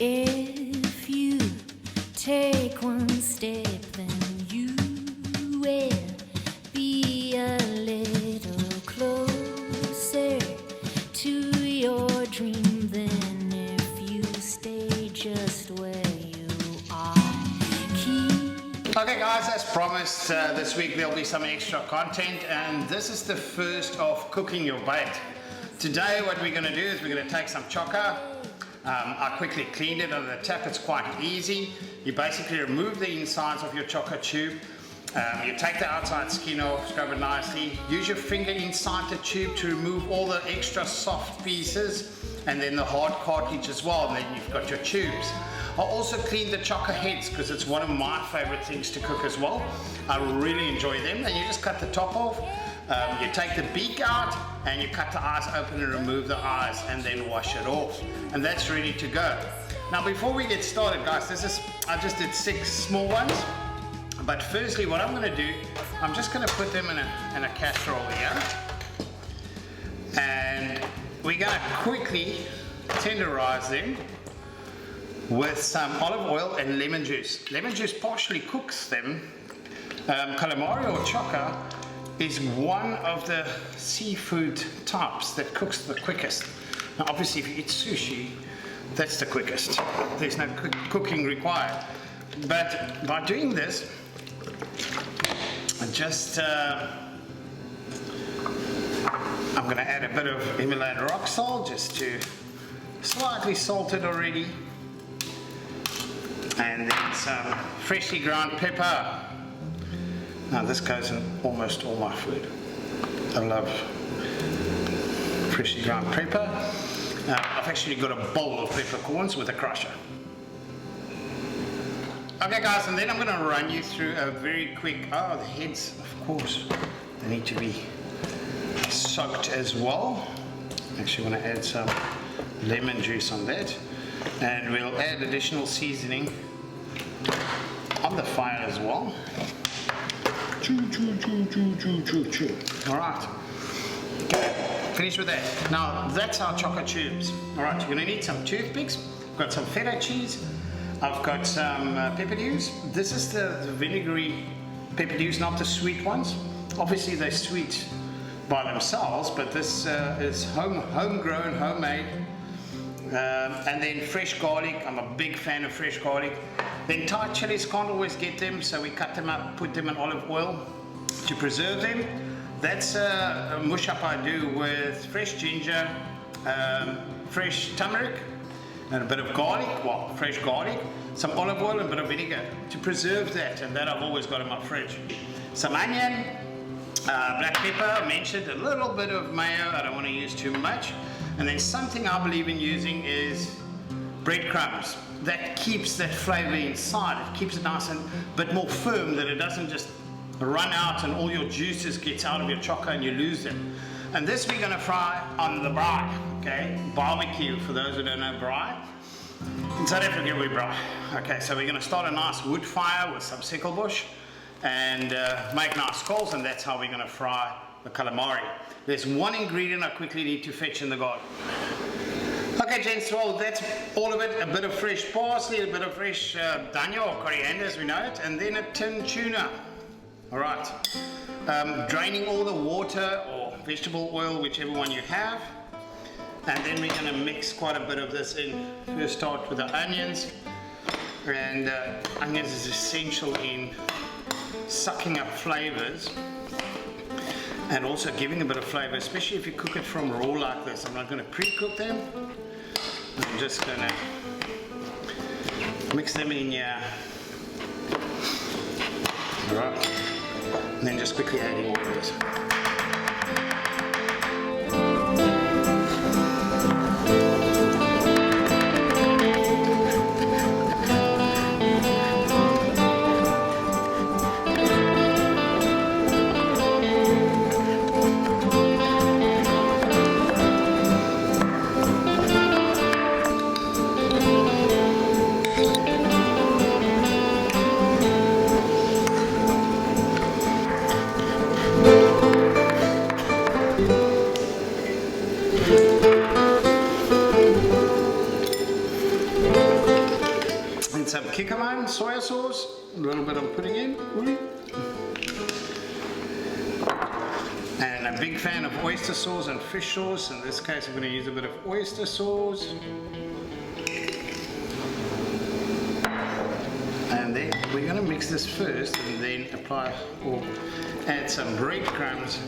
If you take one step, then you will be a little closer to your dream than if you stay just where you are. Okay guys, as promised, this week there'll be some extra content, and this is the first of cooking your bait. Today what we're going to do is we're going to take some chokka. I quickly cleaned it on the tap. It's quite easy. You basically remove the insides of your chokka tube. You take the outside skin off, scrub it nicely. Use your finger inside the tube to remove all the extra soft pieces, and then the hard cartilage as well, and then you've got your tubes. I also cleaned the chokka heads because it's one of my favorite things to cook as well. I really enjoy them, and you just cut the top off. You take the beak out and you cut the eyes open and remove the eyes, and then wash it off, and that's ready to go. Now before we get started guys, I just did 6 small ones, but firstly what I'm going to do, I'm just going to put them in a casserole here, and we're going to quickly tenderize them with some olive oil and lemon juice. Lemon juice partially cooks them. Calamari or chokka is one of the seafood types that cooks the quickest. Now obviously if you eat sushi, that's the quickest. There's no cooking required. But by doing this, I'm going to add a bit of Himalayan rock salt, just to slightly salt it already. And then some freshly ground pepper. Now this goes in almost all my food. I love freshly ground pepper. I've actually got a bowl of peppercorns with a crusher. Okay guys, and then I'm going to run you through a very quick, the heads, of course, they need to be soaked as well. Actually want to add some lemon juice on that, and we'll add additional seasoning on the fire as well. Choo, choo, choo, choo, choo, choo, choo. All right, okay, finish with that. Now that's our chokka tubes. All right, you're gonna need some toothpicks. I've got some feta cheese. I've got some pepper dews. This is the vinegary pepper dews, not the sweet ones. Obviously they're sweet by themselves, but this is homegrown, homemade. And then fresh garlic. I'm a big fan of fresh garlic. Then Thai chilies, can't always get them, so we cut them up, put them in olive oil to preserve them. That's a mush up I do with fresh ginger, fresh turmeric, and a bit of garlic, well, fresh garlic, some olive oil and a bit of vinegar to preserve that, and that I've always got in my fridge. Some onion, black pepper, I mentioned, a little bit of mayo, I don't want to use too much. And then something I believe in using is breadcrumbs. That keeps that flavor inside. It keeps it nice and a bit more firm, that it doesn't just run out and all your juices gets out of your chokka and you lose them. And this we're going to fry on the braai, okay? Barbecue, for those who don't know braai. In South Africa we braai. Okay, so we're going to start a nice wood fire with some sicklebush and make nice coals, and that's how we're going to fry the calamari. There's one ingredient I quickly need to fetch in the garden. Okay gents, well that's all of it. A bit of fresh parsley, a bit of fresh dhania or coriander as we know it, and then a tin tuna. Alright, draining all the water or vegetable oil, whichever one you have, and then we're going to mix quite a bit of this in. First start with the onions, and onions is essential in sucking up flavors and also giving a bit of flavor, especially if you cook it from raw like this. I'm not going to pre-cook them. I'm just going to mix them in here. Alright, and then just quickly adding all of this. little bit I'm putting in. And a big fan of oyster sauce and fish sauce. In this case, I'm going to use a bit of oyster sauce. And then we're going to mix this first and then apply or add some breadcrumbs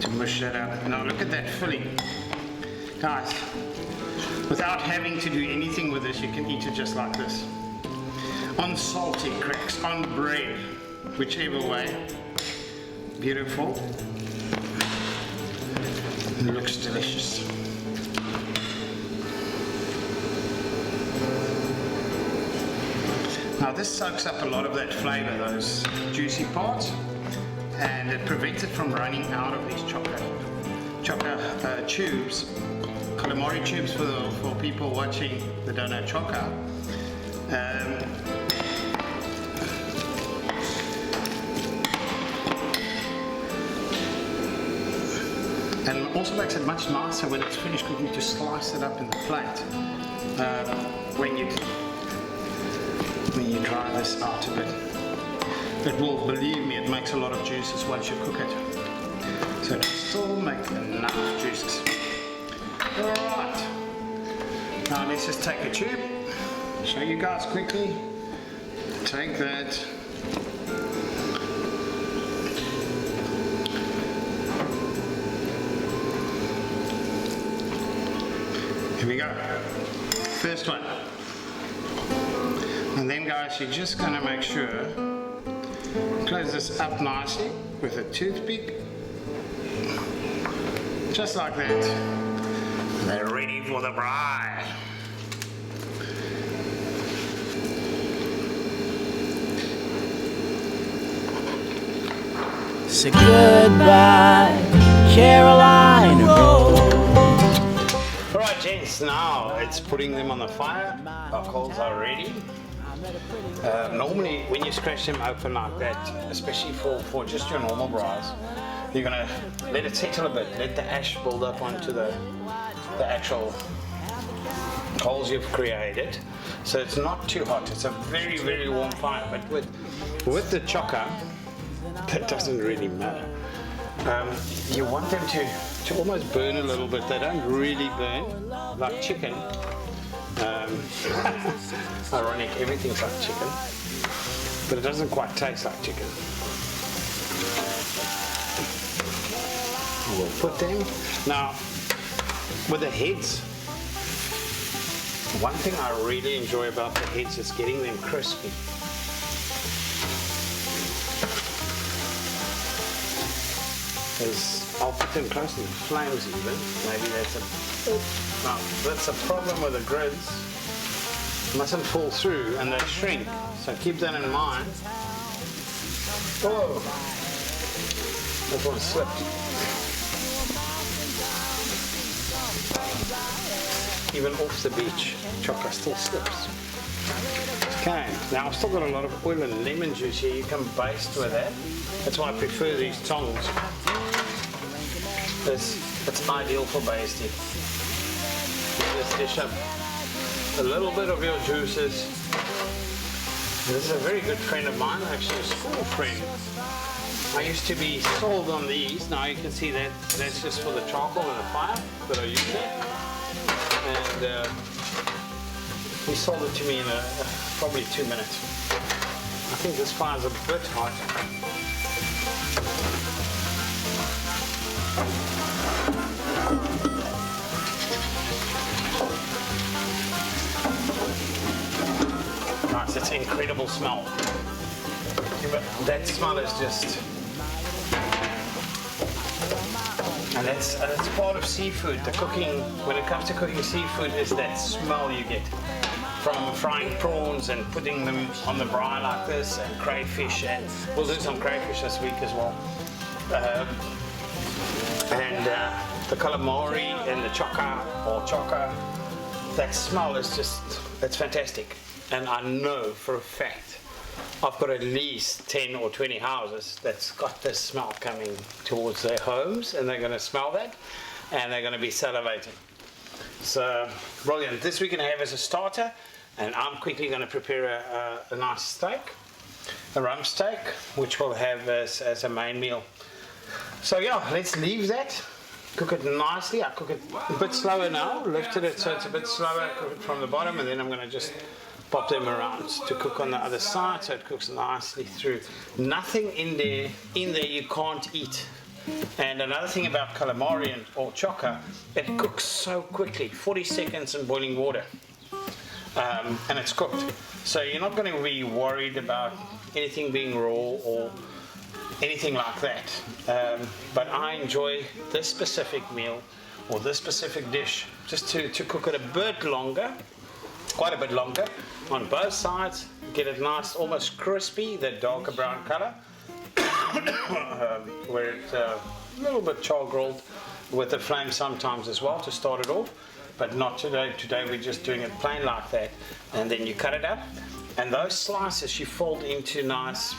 to mush that up. Now look at that filling. Guys, without having to do anything with this, you can eat it just like this. On salty cracks, on bread, whichever way. Beautiful. It looks delicious. Now this soaks up a lot of that flavour, those juicy parts, and it prevents it from running out of these Chokka tubes, calamari tubes for people watching that don't know Chokka. And also makes it much nicer when it's finished cooking to slice it up in the plate when you dry this out a bit. It will, believe me, it makes a lot of juices once you cook it. So it'll still make enough juices. Alright, now let's just take a tube, show you guys quickly. Take that. Here we go. First one. And then guys, you're just going to make sure, close this up nicely with a toothpick. Just like that. They're ready for the braai. Say goodbye, Caroline Roll. Alright gents, now it's putting them on the fire. Our coals are ready. Normally when you scratch them open like that, especially for just your normal braais, you're going to let it settle a bit, let the ash build up onto the actual coals you've created. So it's not too hot, it's a very, very warm fire. But with the Chokka, that doesn't really matter. You want them to almost burn a little bit. They don't really burn like chicken. Ironic, everything's like chicken, but it doesn't quite taste like chicken. We'll put them. Now, with the heads, one thing I really enjoy about the heads is getting them crispy. I'll put them close to the flames even. Maybe that's a problem with the grids. Mustn't fall through and they shrink. So keep that in mind. Whoa! That one slipped. Even off the beach, Chokka still slips. Okay, now I've still got a lot of oil and lemon juice here. You can baste with that. That's why I prefer these tongs. It's ideal for basting. You just dish up a little bit of your juices. This is a very good friend of mine, actually a school friend. I used to be sold on these. Now you can see that that's just for the charcoal and the fire that I use there. And he sold it to me in probably 2 minutes. I think this fire's a bit hot. Nice, it's an incredible smell. That smell is just... And that's part of seafood. The cooking, when it comes to cooking seafood, is that smell you get from frying prawns and putting them on the braai like this, and crayfish, and we'll do some crayfish this week as well. The calamari and the Chokka or Chokka, that smell is just, it's fantastic. And I know for a fact I've got at least 10 or 20 houses that's got this smell coming towards their homes, and they're going to smell that and they're going to be salivating. So brilliant. This we can have as a starter. And I'm quickly going to prepare a nice steak, a rump steak, which we'll have as a main meal. So yeah, let's leave that. Cook it nicely. I cook it a bit slower now. Lifted it so it's a bit slower. Cook it from the bottom, and then I'm going to just pop them around to cook on the other side, so it cooks nicely through. Nothing in there you can't eat. And another thing about calamari or chokka, it cooks so quickly. 40 seconds in boiling water. And it's cooked. So you're not going to be worried about anything being raw or anything like that. But I enjoy this specific meal or this specific dish just to cook it a bit longer, quite a bit longer, on both sides. Get it nice, almost crispy, that darker brown color, where it's a little bit char grilled with the flame sometimes as well to start it off. But not today. Today we're just doing it plain like that. And then you cut it up, and those slices you fold into nice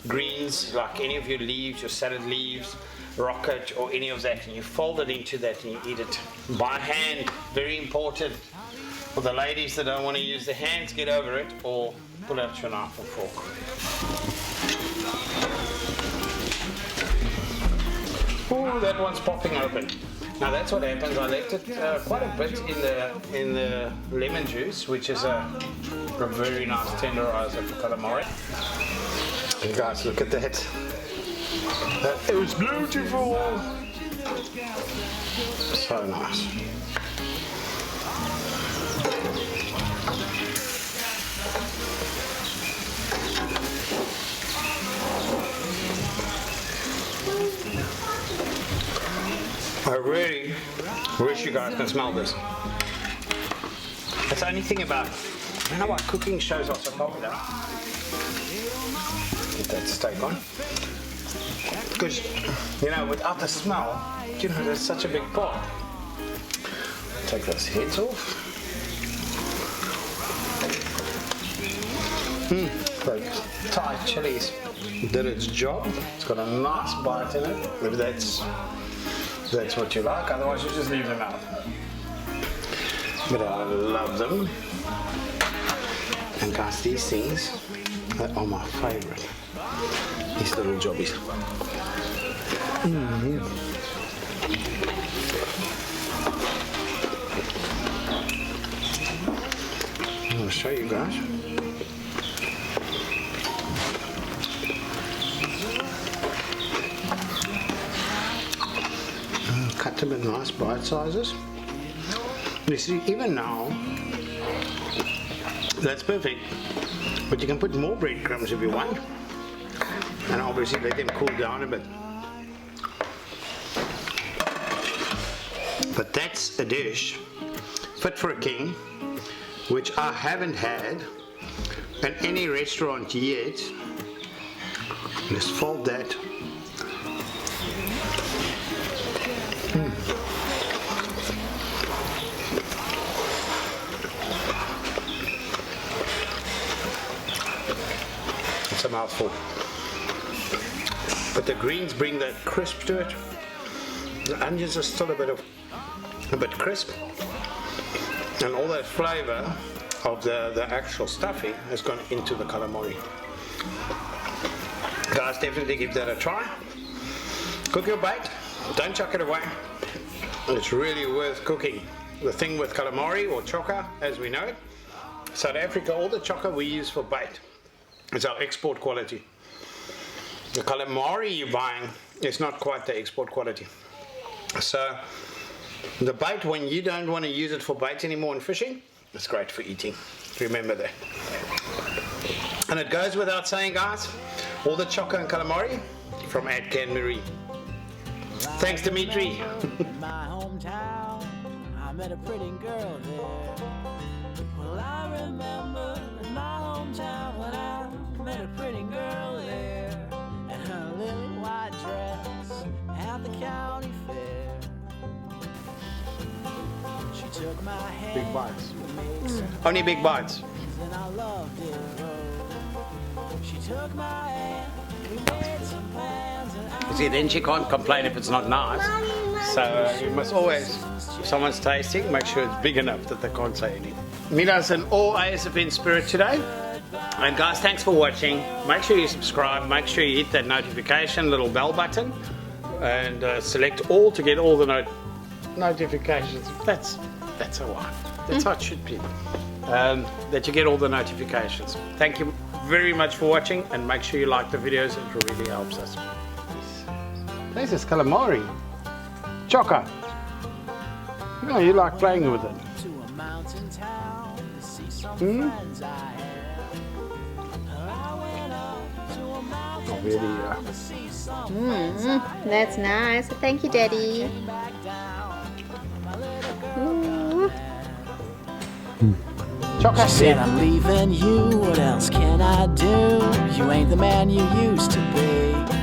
greens, like any of your leaves, your salad leaves, rocket, or any of that, and you fold it into that and you eat it by hand. Very important. For the ladies that don't want to use their hands, get over it, or pull out your knife and fork. Oh, that one's popping open. Now that's what happens. I left it quite a bit in the lemon juice, which is a very nice tenderizer for calamari. And guys, look at that. That is beautiful. So nice. I really wish you guys can smell this. That's the only thing about, I don't know why cooking shows are so popular. Get that steak on. Because, you know, without the smell, you know, there's such a big part. Take those heads off. Those Thai chilies did its job. It's got a nice bite in it. If that's what you like, otherwise you just leave them out. But I love them. And guys, these things are my favorite. These little jobbies. I'll show you guys. Cut them in nice bite sizes. You see, even now, that's perfect. But you can put more breadcrumbs if you want. And obviously let them cool down a bit. But that's a dish fit for a king, which I haven't had in any restaurant yet. Let's fold that. It's a mouthful. But the greens bring that crisp to it. The onions are still a bit crisp. And all that flavor of the actual stuffing has gone into the calamari. Guys, definitely give that a try. Cook your bait. Don't chuck it away. It's really worth cooking. The thing with calamari or chokka, as we know it, South Africa, all the chokka we use for bait, it's our export quality. The calamari you're buying is not quite the export quality. So the bait, when you don't want to use it for bait anymore in fishing, it's great for eating. Remember that. And it goes without saying, guys, all the chokka and calamari from Adcan Marie. Thanks, Dimitri. My hometown, I met a pretty girl there. Well, I remember in my hometown when I met a pretty girl there, and her little white dress at the county fair. She took my hand. Big bites. Only big bites. And I loved it. She took my hand. We made some plans. You see, then she can't complain if it's not nice. So you must always, if someone's tasting, make sure it's big enough that they can't say anything. meet us in all ASFN spirit today. And guys, thanks for watching. Make sure you subscribe, make sure you hit that notification little bell button, and select all to get all the notifications. That's alright. That's how it should be. That you get all the notifications. Thank you very much for watching, and make sure you like the videos. It really helps us. This is calamari. Chokka. No, you like playing with it. Oh, really, That's nice. Thank you, Daddy. Ooh. Chokka. She said, I'm leaving you, what else can I do? You ain't the man you used to be.